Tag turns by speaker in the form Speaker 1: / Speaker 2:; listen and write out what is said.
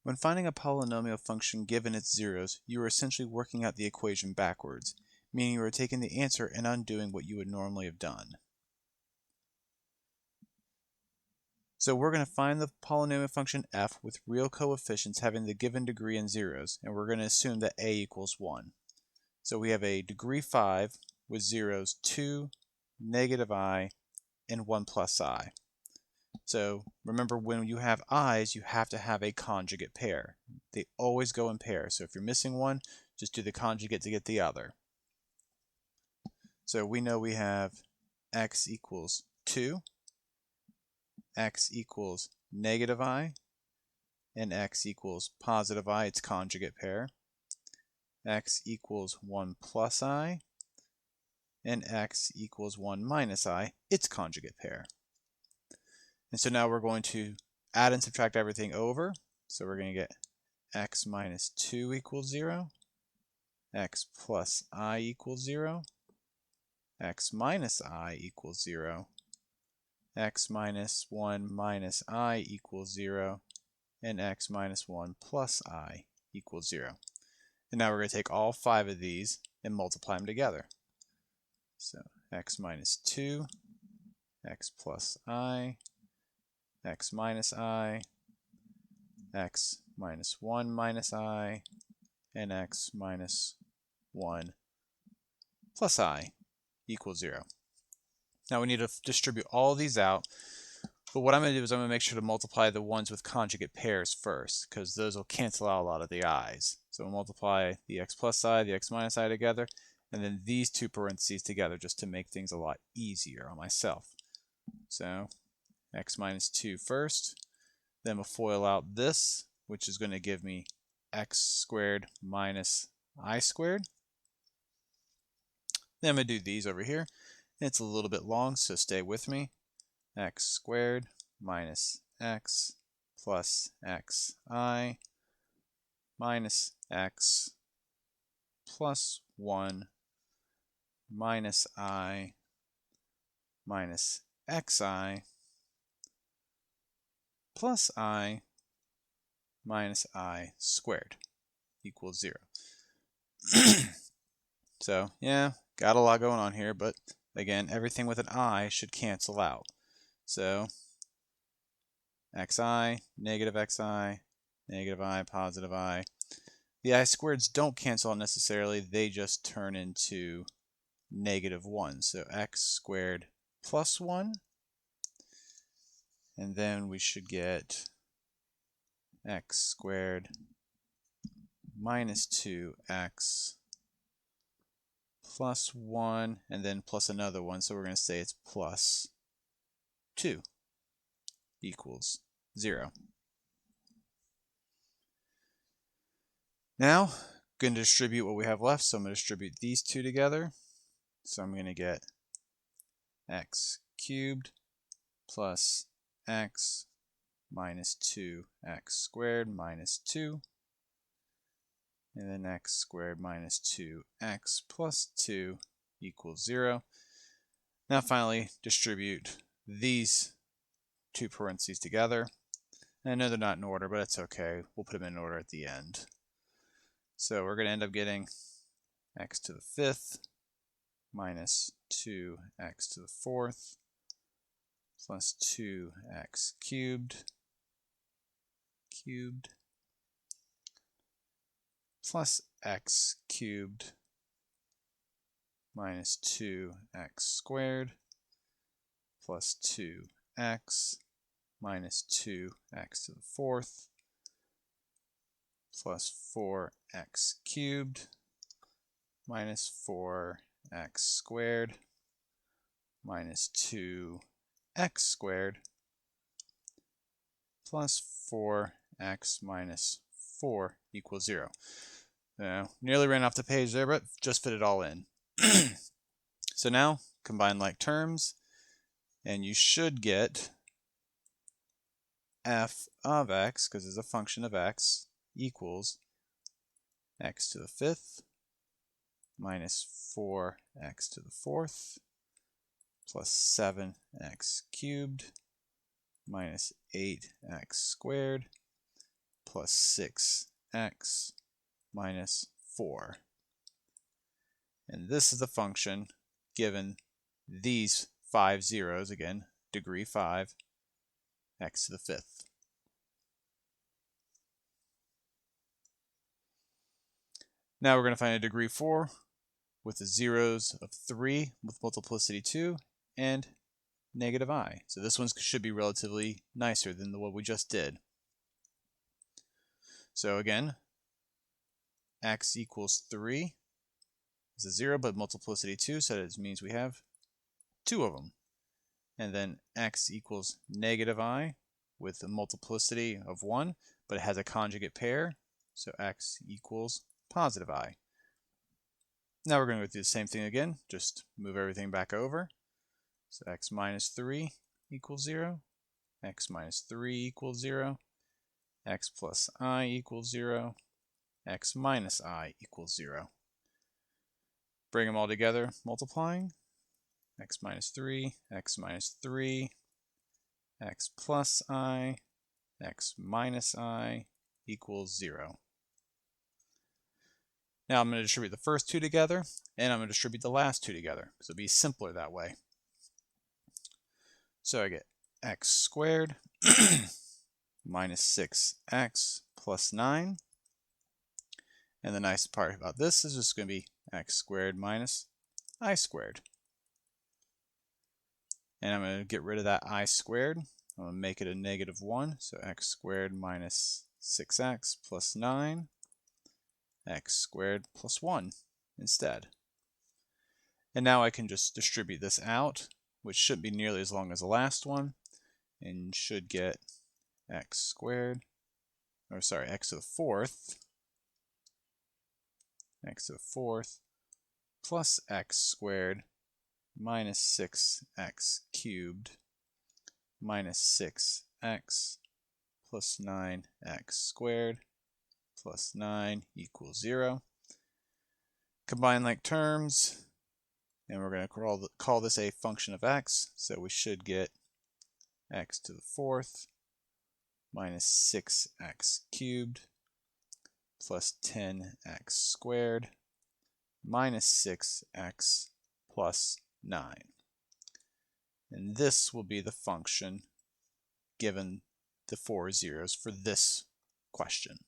Speaker 1: When finding a polynomial function given its zeros, you are essentially working out the equation backwards, meaning you are taking the answer and undoing what you would normally have done. So we're going to find the polynomial function f with real coefficients having the given degree in zeros, and we're going to assume that a equals 1. So we have a degree 5 with zeros 2, negative I, and 1 plus I. So remember, when you have i's, you have to have a conjugate pair. They always go in pairs. So if you're missing one, just do the conjugate to get the other. So we know we have x equals 2, x equals negative I, and x equals positive I, its conjugate pair. X equals 1 plus I, and x equals 1 minus I, its conjugate pair. And so now we're going to add and subtract everything over. So we're going to get x minus 2 equals 0, x plus I equals 0, x minus I equals 0, x minus 1 minus I equals 0, and x minus 1 plus I equals 0. And now we're going to take all 5 of these and multiply them together. So x minus 2, x plus I, x minus I, x minus 1 minus I, and x minus 1 plus I equals 0. Now we need to distribute all of these out, but what I'm going to do is I'm going to make sure to multiply the ones with conjugate pairs first, because those will cancel out a lot of the i's. So we'll multiply the x plus I, the x minus I together, and then these two parentheses together just to make things a lot easier on myself. So x minus 2 first, then we'll FOIL out this, which is going to give me x squared minus I squared. Then I'm going to do these over here. It's a little bit long, so stay with me. X squared minus x plus xi minus x plus 1 minus I minus xi plus I minus I squared equals 0. So yeah, got a lot going on here, but again, everything with an I should cancel out. So xi, negative xi, negative I, positive I. The I squareds don't cancel out necessarily, they just turn into negative 1. So x squared plus 1. And then we should get x squared minus 2x plus 1, and then plus another 1. So we're going to say it's plus 2 equals 0. Now, I'm going to distribute what we have left. So I'm going to distribute these two together. So I'm going to get x cubed plus x minus 2x squared minus 2. And then x squared minus 2x plus 2 equals 0. Now finally, distribute these two parentheses together. And I know they're not in order, but it's okay. We'll put them in order at the end. So we're going to end up getting x to the 5th minus 2x to the 4th plus 2x cubed plus x cubed minus 2x squared plus 2x minus 2x to the 4th plus 4x cubed minus 4x squared minus 2x squared plus 4x minus 4 equals 0. Nearly ran off the page there, but just fit it all in. So now, combine like terms, and you should get f of x, because it's a function of x, equals x to the 5th minus 4x to the 4th plus 7x cubed minus 8x squared plus 6x minus 4. And this is the function given these 5 zeros, again, degree 5, x to the 5th. Now we're going to find a degree 4 with the zeros of 3 with multiplicity 2 and negative I. So this one should be relatively nicer than what we just did. So again, x equals 3 is a 0, but multiplicity 2, so that means we have 2 of them. And then x equals negative I with a multiplicity of 1, but it has a conjugate pair, so x equals positive I. Now we're going to go through the same thing again, just move everything back over. So x minus 3 equals 0, x minus 3 equals 0, x plus I equals 0, x minus I equals 0. Bring them all together, multiplying. X minus 3, x minus 3, x plus I, x minus I equals 0. Now I'm going to distribute the first two together, and I'm going to distribute the last two together, because it'll be simpler that way. So I get x squared minus 6x plus 9. And the nice part about this is just going to be x squared minus I squared. And I'm going to get rid of that I squared. I'm going to make it a negative 1. So x squared minus 6x plus 9. X squared plus 1 instead. And now I can just distribute this out, which shouldn't be nearly as long as the last one, and should get x squared, or sorry, x to the 4th, plus x squared minus 6x cubed minus 6x plus 9x squared plus 9 equals 0. Combine like terms, and we're going to call this a function of x, so we should get x to the 4th minus 6x cubed plus 10x squared minus 6x plus 9. And this will be the function given the 4 zeros for this question.